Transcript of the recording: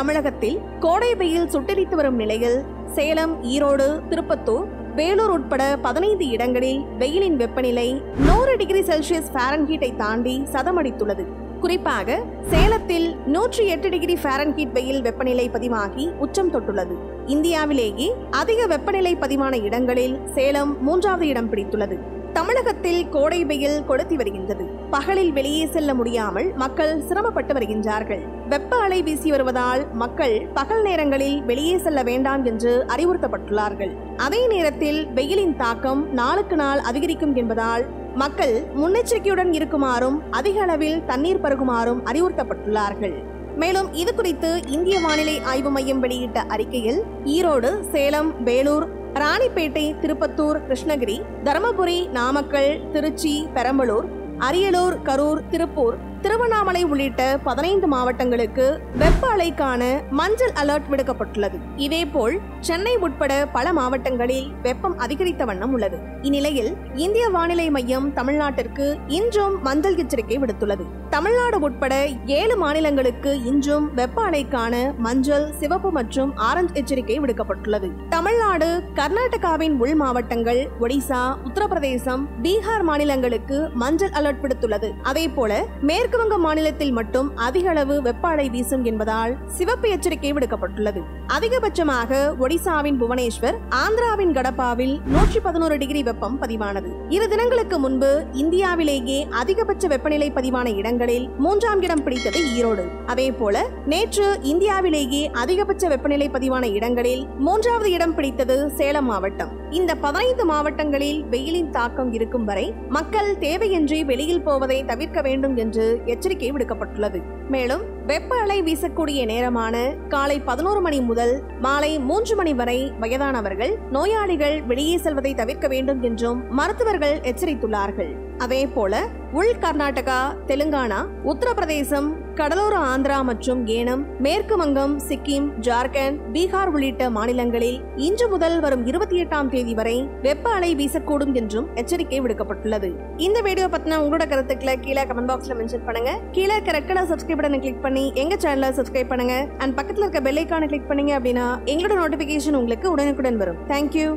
தமிழகத்தில் கோடை வெயில் சுட்டெரித்து வரும் நிலையில் சேலம், ஈரோடு, திருப்பத்தூர், வேலூர் உட்பட 15 இடங்களில் வெயிலின் வெப்பநிலை 100 டிகிரி செல்சியஸ் ஃபாரன்ஹீட்டை தாண்டி சதமடித்துள்ளது. குறிப்பாக சேலத்தில் 108 டிகிரி ஃபாரன்ஹீட் வெயில் வெப்பநிலை பதிவாகி உச்சம் தொட்டுள்ளது. இந்தியாவிலேயே அதிக வெப்பநிலை பதிவான இடங்களில் சேலம் 3வது இடம் பிடித்துள்ளது. தமிழகத்தில் கோடை வெயில் கொளுத்தி வருகின்றது. பகலில் வெளியே செல்ல முடியாமல் மக்கள் சிரமப்பட்டு வருகின்றார்கள். வெப்ப அலை வீசி வருவதால் மக்கள் பகல் நேரங்களில் வெளியே செல்ல வேண்டாம் என்று அறிவுறுத்தப்பட்டுள்ளார்கள். அதே நேரத்தில் வெயிலின் தாக்கம் நாளுக்கு நாள் அதிகரிக்கும் என்பதால் மக்கள் முன்னெச்சரிக்கையுடன் இருக்குமாறும் அதிக அளவில் தண்ணீர் பருகுமாறும் அறிவுறுத்தப்பட்டுள்ளார்கள். மேலும் இது குறித்து இந்திய வானிலை ஆய்வு மையம் வெளியிட்ட அறிக்கையில் ஈரோடு, சேலம், வேலூர், ராணிப்பேட்டை, திருப்பத்தூர், கிருஷ்ணகிரி, தருமபுரி, நாமக்கல், திருச்சி, பெரம்பலூர், அரியலூர், கரூர், திருப்பூர், திருவண்ணாமலை உள்ளிட்ட 15 மாவட்டங்களுக்கு வெப்ப அலைக்கான மஞ்சள் அலர்ட் விடுக்கப்பட்டுள்ளது. இதேபோல் சென்னை உட்பட பல மாவட்டங்களில் வெப்பம் அதிகரித்த வண்ணம் உள்ளது. இந்நிலையில் இந்திய வானிலை மையம் தமிழ்நாட்டிற்கு இன்றும் மஞ்சள் எச்சரிக்கை விடுத்துள்ளது. தமிழ்நாடு உட்பட 7 மாநிலங்களுக்கு இன்றும் வெப்ப அலைக்கான மஞ்சள், சிவப்பு மற்றும் ஆரஞ்சு எச்சரிக்கை விடுக்கப்பட்டுள்ளது. தமிழ்நாடு, கர்நாடகாவின் உள் மாவட்டங்கள், ஒடிசா, உத்தரப்பிரதேசம், பீகார் மாநிலங்களுக்கு மஞ்சள் அலர்ட் விடுத்துள்ளது. அதேபோல மேற்கு வங்க மாநிலத்தில் மட்டும் அதிக அளவு வெப்ப அலை வீசும் என்பதால் சிவப்பு எச்சரிக்கை விடுக்கப்பட்டுள்ளது. அதிகபட்சமாக ஒடிசாவின் புவனேஸ்வர், ஆந்திராவின் கடப்பாவில் 111 டிகிரி வெப்பம் பதிவானது. 2 தினங்களுக்கு முன்பு இந்தியாவிலேயே அதிகபட்ச வெப்பநிலை பதிவான இடங்களில் 3ஆம் இடம் பிடித்தது ஈரோடு. அதேபோல நேற்று இந்தியாவிலேயே அதிகபட்ச வெப்பநிலை பதிவான இடங்களில் 3வது இடம் பிடித்தது சேலம் மாவட்டம். இந்த 15 மாவட்டங்களில் வெயிலின் தாக்கம் இருக்கும் வரை மக்கள் தேவையின்றி வெளியில் போவதை தவிர்க்க வேண்டும் என்று எச்சரிக்கை விடுக்கப்பட்டுள்ளது. மேலும் வெப்ப அலை வீசக்கூடிய நேரமான காலை 11 மணி முதல் மாலை 3 மணி வரை வயதானவர்கள், நோயாளிகள் வெளியே செல்வதை தவிர்க்க வேண்டும் என்றும் மருத்துவர்கள் எச்சரித்துள்ளார்கள். அதேபோல உள் கர்நாடகா, தெலுங்கானா, உத்தரப்பிரதேசம், கடலோர ஆந்திரா மற்றும் ஏனம், மேற்கு வங்கம், சிக்கிம், ஜார்க்கண்ட், பீகார் உள்ளிட்ட மாநிலங்களில் இன்று முதல் வரும் 28ஆம் தேதி வரை வெப்ப அலை வீசக்கூடும் என்றும் எச்சரிக்கை விடுக்கப்பட்டுள்ளது. இந்த வீடியோ பத்தின உங்களோட கருத்துக்களை கீழே கமெண்ட் பாக்ஸ்ல மென்ஷன் பண்ணுங்க. கீழே இருக்க ரெட் கலர் சப்ஸ்கிரைப் பட்டனை கிளிக் பண்ணி எங்க சேனலை சப்ஸ்கிரைப் பண்ணுங்க. அண்ட் பக்கத்துல இருக்க பெல் ஐகானை கிளிக் பண்ணீங்க அப்படின்னா எங்களோட நோட்டிபிகேஷன் உங்களுக்கு உடனுக்குடன் வரும். தேங்க்யூ.